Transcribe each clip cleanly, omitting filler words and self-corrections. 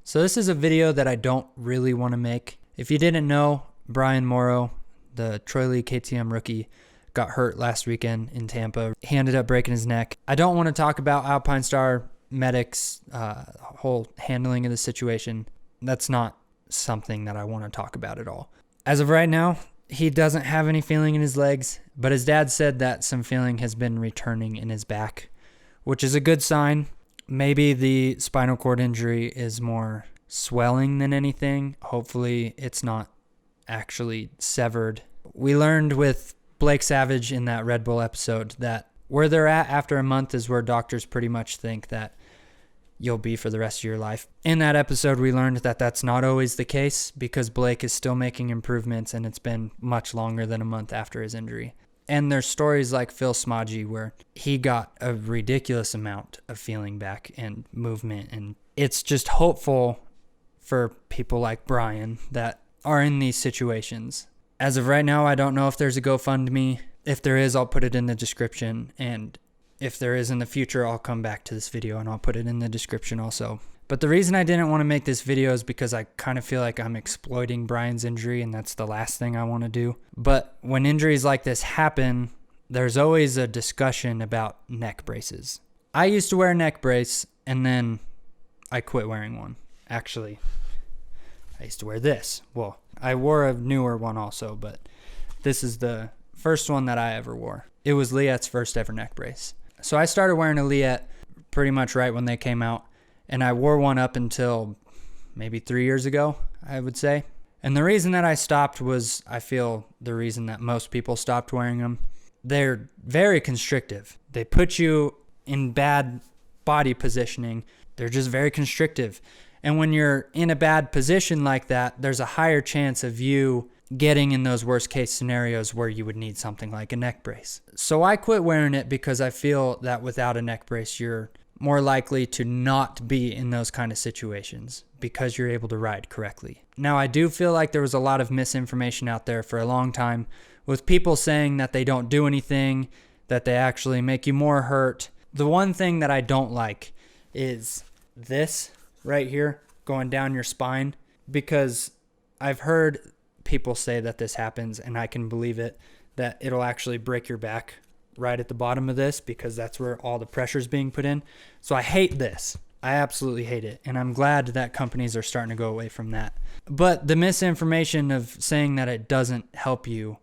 So this is a video that I don't really want to make. If you didn't know, Brian Moreau, the Troy Lee KTM rookie, got hurt last weekend in Tampa. He ended up breaking his neck. I don't want to talk about Alpine Star medics' whole handling of the situation. That's not something that I want to talk about at all. As of right now, he doesn't have any feeling in his legs, but his dad said that some feeling has been returning in his back, which is a good sign. Maybe the spinal cord injury is more swelling than anything. Hopefully it's not actually severed. We learned with Blake Savage in that Red Bull episode that where they're at after a month is where doctors pretty much think that you'll be for the rest of your life. In that episode, we learned that that's not always the case because Blake is still making improvements and it's been much longer than a month after his injury. And there's stories like Phil Smodgy where he got a ridiculous amount of feeling back and movement. And it's just hopeful for people like Brian that are in these situations. As of right now, I don't know if there's a GoFundMe. If there is, I'll put it in the description. And if there is in the future, I'll come back to this video and I'll put it in the description also. But the reason I didn't want to make this video is because I kind of feel like I'm exploiting Brian's injury, and that's the last thing I want to do. But when injuries like this happen, there's always a discussion about neck braces. I used to wear a neck brace, and then I quit wearing one. Actually, I used to wear this. Well, I wore a newer one also, but this is the first one that I ever wore. It was Liet's first ever neck brace. So I started wearing a Liet pretty much right when they came out, and I wore one up until maybe 3 years ago, I would say. And the reason that I stopped was, I feel, the reason that most people stopped wearing them. They're very constrictive. They put you in bad body positioning. They're just very constrictive. And when you're in a bad position like that, there's a higher chance of you getting in those worst case scenarios where you would need something like a neck brace. So I quit wearing it because I feel that without a neck brace, you're more likely to not be in those kind of situations because you're able to ride correctly. Now, I do feel like there was a lot of misinformation out there for a long time with people saying that they don't do anything, that they actually make you more hurt. The one thing that I don't like is this right here going down your spine, because I've heard people say that this happens, and I can believe it, that it'll actually break your back right at the bottom of this because that's where all the pressure is being put in. So I hate this. I absolutely hate it. And I'm glad that companies are starting to go away from that. But the misinformation of saying that it doesn't help you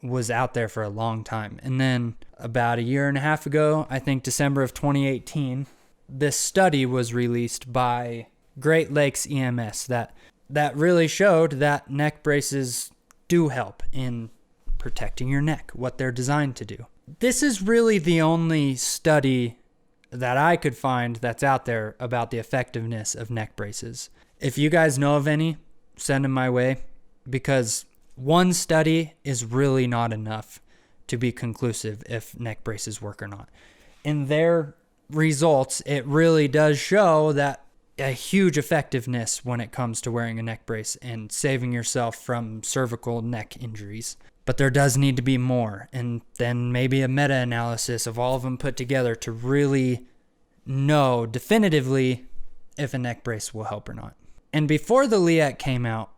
was out there for a long time. And then about a year and a half ago, I think December of 2018, this study was released by Great Lakes EMS that really showed that neck braces do help in protecting your neck, what they're designed to do. This is really the only study that I could find that's out there about the effectiveness of neck braces. If you guys know of any, send them my way, because one study is really not enough to be conclusive if neck braces work or not. In their results, it really does show that a huge effectiveness when it comes to wearing a neck brace and saving yourself from cervical neck injuries. But there does need to be more, and then maybe a meta-analysis of all of them put together to really know definitively if a neck brace will help or not. And before the Liet came out,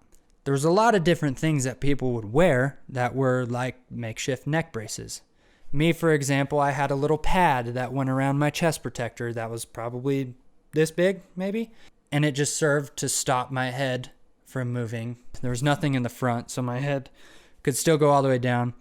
there was a lot of different things that people would wear that were like makeshift neck braces. Me, for example, I had a little pad that went around my chest protector that was probably this big, maybe, and it just served to stop my head from moving. There was nothing in the front, so my head could still go all the way down,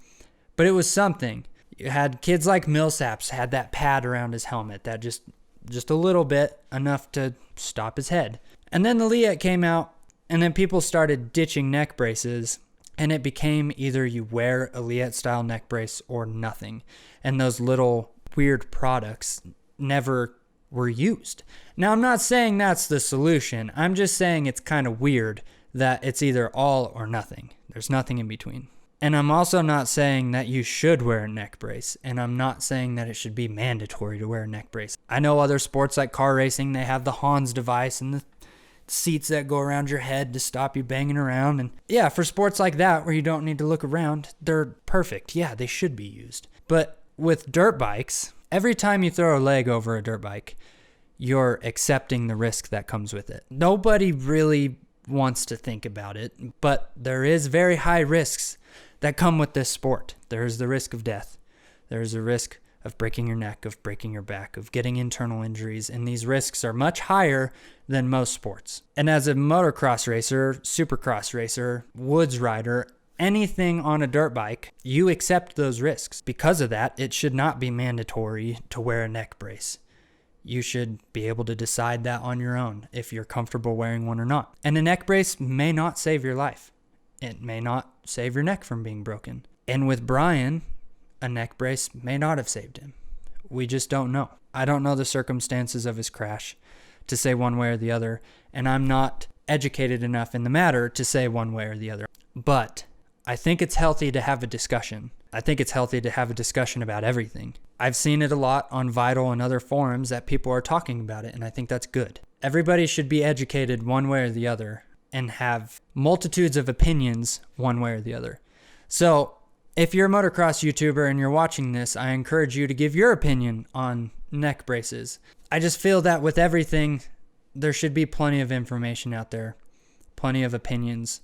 but it was something. You had kids like Millsaps had that pad around his helmet that just a little bit, enough to stop his head. And then the Liet came out, and then people started ditching neck braces, and it became either you wear a Liet style neck brace or nothing. And those little weird products never were used. Now, I'm not saying that's the solution. I'm just saying it's kind of weird that it's either all or nothing. There's nothing in between. And I'm also not saying that you should wear a neck brace, and I'm not saying that it should be mandatory to wear a neck brace. I know other sports like car racing, they have the Hans device and the seats that go around your head to stop you banging around. And yeah, for sports like that where you don't need to look around, they're perfect. Yeah, they should be used. But with dirt bikes, every time you throw a leg over a dirt bike, you're accepting the risk that comes with it. Nobody really wants to think about it, but there is very high risks that come with this sport. There is the risk of death. There is a risk of breaking your neck, of breaking your back, of getting internal injuries, and these risks are much higher than most sports. And as a motocross racer, supercross racer, woods rider, anything on a dirt bike, you accept those risks. Because of that, it should not be mandatory to wear a neck brace. You should be able to decide that on your own if you're comfortable wearing one or not. And a neck brace may not save your life. It may not save your neck from being broken. And with Brian, a neck brace may not have saved him. We just don't know. I don't know the circumstances of his crash to say one way or the other, and I'm not educated enough in the matter to say one way or the other. But I think it's healthy to have a discussion. I think it's healthy to have a discussion about everything. I've seen it a lot on Vital and other forums that people are talking about it, and I think that's good. Everybody should be educated one way or the other and have multitudes of opinions one way or the other. So if you're a motocross YouTuber and you're watching this, I encourage you to give your opinion on neck braces. I just feel that with everything, there should be plenty of information out there, plenty of opinions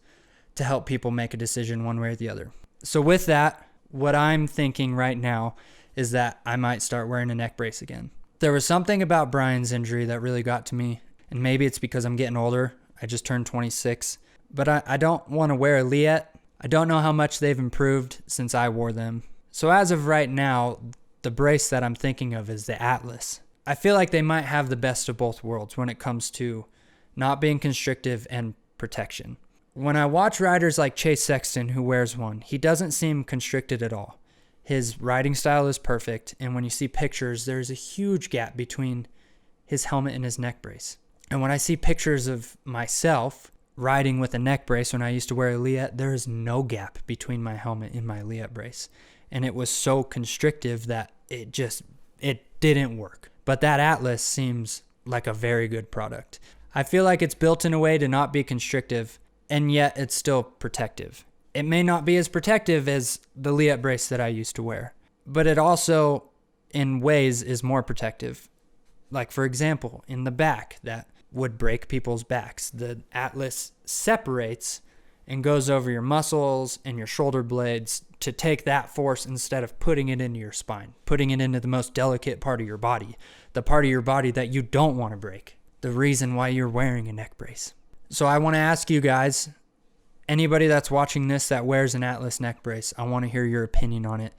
to help people make a decision one way or the other. So with that, what I'm thinking right now is that I might start wearing a neck brace again. There was something about Brian's injury that really got to me, and maybe it's because I'm getting older. I just turned 26, but I don't want to wear a Liet. I don't know how much they've improved since I wore them. So as of right now, the brace that I'm thinking of is the Atlas. I feel like they might have the best of both worlds when it comes to not being constrictive and protection. When I watch riders like Chase Sexton who wears one, he doesn't seem constricted at all. His riding style is perfect, and when you see pictures, there's a huge gap between his helmet and his neck brace. And when I see pictures of myself riding with a neck brace when I used to wear a Liet, there is no gap between my helmet and my Liet brace. And it was so constrictive that it didn't work. But that Atlas seems like a very good product. I feel like it's built in a way to not be constrictive, and yet it's still protective. It may not be as protective as the Liet brace that I used to wear, but it also, in ways, is more protective. Like, for example, in the back, that would break people's backs. The Atlas separates and goes over your muscles and your shoulder blades to take that force instead of putting it into your spine, putting it into the most delicate part of your body, the part of your body that you don't want to break, the reason why you're wearing a neck brace. So I want to ask you guys, anybody that's watching this that wears an Atlas neck brace, I want to hear your opinion on it.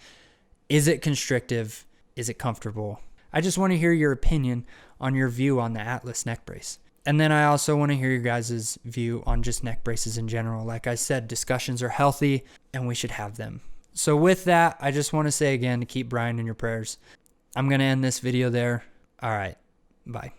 Is it constrictive? Is it comfortable? I just want to hear your opinion on your view on the Atlas neck brace. And then I also want to hear your guys' view on just neck braces in general. Like I said, discussions are healthy and we should have them. So with that, I just want to say again to keep Brian in your prayers. I'm going to end this video there. All right. Bye.